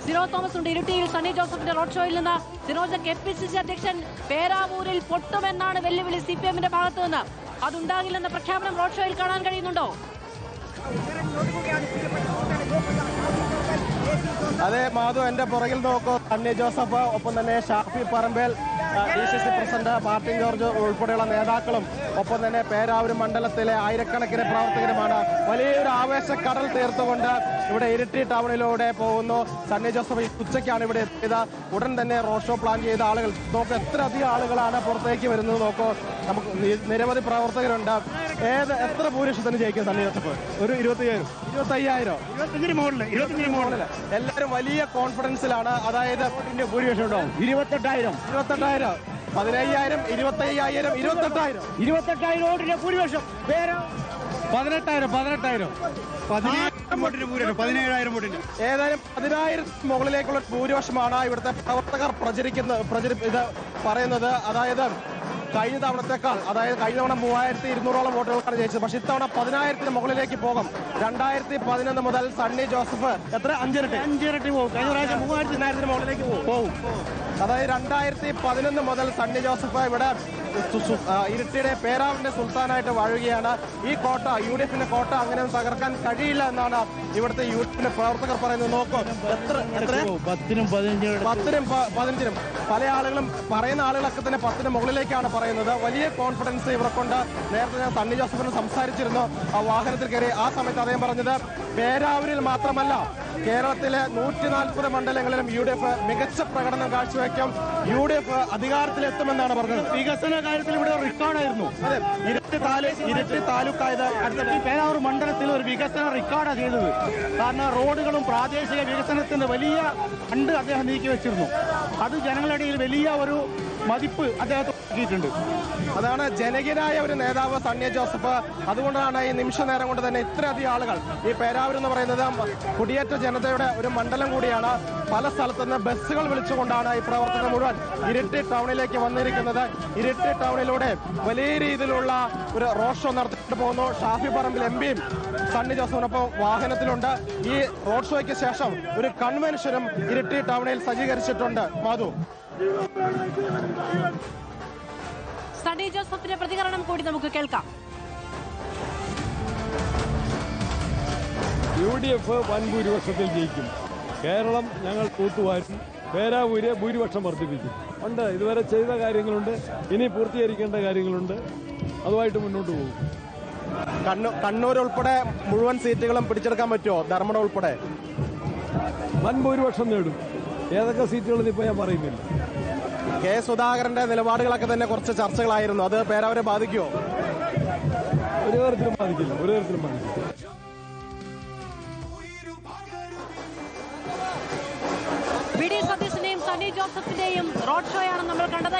സിനോ തോമസ് ഉണ്ട് ഇരിട്ടിയിൽ സണ്ണി ജോസഫിന്റെ റോഡ് ഷോയിൽ നിന്ന്. സിനോജ് KPCC അധ്യക്ഷൻ പേരാവൂരിൽ പൊട്ടുമെന്നാണ് വെല്ലുവിളി CPM-ന്റെ ഭാഗത്തു നിന്ന്. അതുണ്ടാകില്ലെന്ന പ്രഖ്യാപനം റോഡ് ഷോയിൽ കാണാൻ കഴിയുന്നുണ്ടോ? അതെ മാധു, എന്റെ പുറകിൽ നോക്കൂ, സണ്ണി ജോസഫ്, ഒപ്പം തന്നെ ഷാഫി പറമ്പേൽ, DCC പ്രസിഡന്റ് മാർട്ടിൻ ജോർജ് ഉൾപ്പെടെയുള്ള നേതാക്കളും ഒപ്പം തന്നെ പേരാവൂർ മണ്ഡലത്തിലെ ആയിരക്കണക്കിന് പ്രവർത്തകരുമാണ് വലിയൊരു ആവേശക്കടൽ തീർത്തുകൊണ്ട് ഇവിടെ ഇരിട്ടി ടൗണിലൂടെ പോകുന്നു. സണ്ണി ജോസഫ് ഉച്ചയ്ക്കാണ് ഇവിടെ എത്തിയത്. ഉടൻ തന്നെ റോഡ് ഷോ പ്ലാൻ ചെയ്ത ആളുകൾ നോക്കൂ, എത്ര അധികം ആളുകളാണ് പുറത്തേക്ക് വരുന്നത് നോക്കൂ. നമുക്ക് നിരവധി പ്രവർത്തകരുണ്ട്. എത്ര ഭൂരിപക്ഷത്തിന് ജയിക്കും സണ്ണി ജോസഫ്? ഒരു 25,000 എല്ലാവരും വലിയ കോൺഫിഡൻസിലാണ്. അതായത് ഭൂരിപക്ഷം ഉണ്ടാവും 28,000 15,000 25,000 28,000 വോട്ടിന്റെ ഭൂരിപക്ഷം. 18,000 17,000 വോട്ടിന് ഏതായാലും 10,000 മുകളിലേക്കുള്ള ഭൂരിപക്ഷമാണ് ഇവിടുത്തെ പ്രവർത്തകർ ഇത് പറയുന്നത്. അതായത് കഴിഞ്ഞ തവണത്തേക്കാൾ, അതായത് കഴിഞ്ഞ തവണ 3,200ഓളം വോട്ടുകൾക്കാണ് ജയിച്ചത്. പക്ഷെ ഇത്തവണ 10,000-ന് മുകളിലേക്ക് പോകും. 2011 മുതൽ സണ്ണി ജോസഫ് എത്ര 5 ഇരട്ടി പോകും. കഴിഞ്ഞ പ്രാവശ്യം 3,000-ന് മുകളിലേക്ക് പോകും. അതായത് 2011 മുതൽ സണ്ണി ജോസഫ് ഇവിടെ ഇരിട്ടിയുടെ പേരാവൂരിന്റെ സുൽത്താനായിട്ട് വാഴുകയാണ്. ഈ കോട്ട, UDF-ന്റെ കോട്ട അങ്ങനെ തകർക്കാൻ കഴിയില്ല എന്നാണ് ഇവിടുത്തെ UDF-ന്റെ പ്രവർത്തകർ പറയുന്നത്. നോക്കൂ, എത്ര 10-നും 15-നും പല ആളുകളും പറയുന്ന ആളുകളൊക്കെ തന്നെ 10-ന് മുകളിലേക്കാണ് പറയുന്നത്. വലിയ കോൺഫിഡൻസ് ഇവർക്കുണ്ട്. നേരത്തെ ഞാൻ സണ്ണി ജോസഫിന് സംസാരിച്ചിരുന്നു ആ വാഹനത്തിൽ കയറി. ആ സമയത്ത് അദ്ദേഹം പറഞ്ഞത് പേരാവൂരിൽ മാത്രമല്ല കേരളത്തിലെ 140 മണ്ഡലങ്ങളിലും UDF മികച്ച പ്രകടനം കാഴ്ചവെക്കും, UDF അധികാരത്തിലെത്തുമെന്നാണ് പറഞ്ഞത്. വികസന കാര്യത്തിൽ ഇവിടെ റെക്കോർഡായിരുന്നു. അതെ, ഇരിട്ടി താലൂക്കായത് അടുത്ത പേരാവൂർ മണ്ഡലത്തിൽ ഒരു വികസന റെക്കോർഡാണ് ചെയ്തത്. കാരണം റോഡുകളും പ്രാദേശിക വികസനത്തിന്റെ വലിയ ഫണ്ട് അദ്ദേഹം നീക്കി വെച്ചിരുന്നു. അത് ജനങ്ങളുടെ വലിയ ഒരു മതിപ്പ് അദ്ദേഹത്തെ നൽകിയിട്ടുണ്ട്. അതാണ് ജനകീയനായ ഒരു നേതാവ് സണ്ണി ജോസഫ്. അതുകൊണ്ടാണ് ഈ നിമിഷ നേരം കൊണ്ട് തന്നെ ഇത്രയധികം ആളുകൾ, ഈ പേരാവൂർ എന്ന് പറയുന്നത് കുടിയേറ്റ ജനതയുടെ ഒരു മണ്ഡലം കൂടിയാണ്. പല സ്ഥലത്തുനിന്ന് ബസ്സുകൾ വിളിച്ചുകൊണ്ടാണ് ഈ പ്രവർത്തനം മുഴുവൻ ഇരിട്ടി ടൗണിലേക്ക് വന്നിരിക്കുന്നത്. ഇരിട്ടി ടൗണിലൂടെ വലിയ രീതിയിലുള്ള ഒരു റോഡ് ഷോ നടത്തിയിട്ട് പോകുന്നു. ഷാഫി പറമ്പിൽ MP-യും സണ്ണി ജോസഫിനൊപ്പം വാഹനത്തിലുണ്ട്. ഈ റോഡ് ഷോയ്ക്ക് ശേഷം ഒരു കൺവെൻഷനും ഇരിട്ടി ടൗണിൽ സജ്ജീകരിച്ചിട്ടുണ്ട്. മാധു, സണ്ണി ജോസഫിന്റെ പ്രതികരണം കൂടി നമുക്ക് കേൾക്കാം. UDF വൻ ഭൂരിപക്ഷത്തിൽ ജയിക്കും. കേരളം ഞങ്ങൾ തൂത്തുവാരും. പേരാവൂര് ഭൂരിപക്ഷം വർദ്ധിപ്പിക്കും. ഉണ്ട്, ഇതുവരെ ചെയ്ത കാര്യങ്ങളുണ്ട്, ഇനി പൂർത്തീകരിക്കേണ്ട കാര്യങ്ങളുണ്ട്. അതുമായിട്ട് മുന്നോട്ട് പോകും. കണ്ണൂർ ഉൾപ്പെടെ മുഴുവൻ സീറ്റുകളും പിടിച്ചെടുക്കാൻ പറ്റുമോ? ധർമ്മടം ഉൾപ്പെടെ വൻ ഭൂരിപക്ഷം നേടും. ഏതൊക്കെ സീറ്റുകളെന്ന് ഇപ്പോൾ ഞാൻ പറയുന്നില്ല. കെ സുധാകരന്റെ നിലപാടുകളൊക്കെ തന്നെ കുറച്ച് ചർച്ചകളായിരുന്നു. അത് പേരാവൂരെ ബാധിക്കുമോ? ഒരു തരത്തിലും ബാധിക്കില്ല. VD സതീശന്റെയും സണ്ണി ജോസഫിന്റെയും റോഡ് ഷോയാണ് നമ്മൾ കണ്ടത്.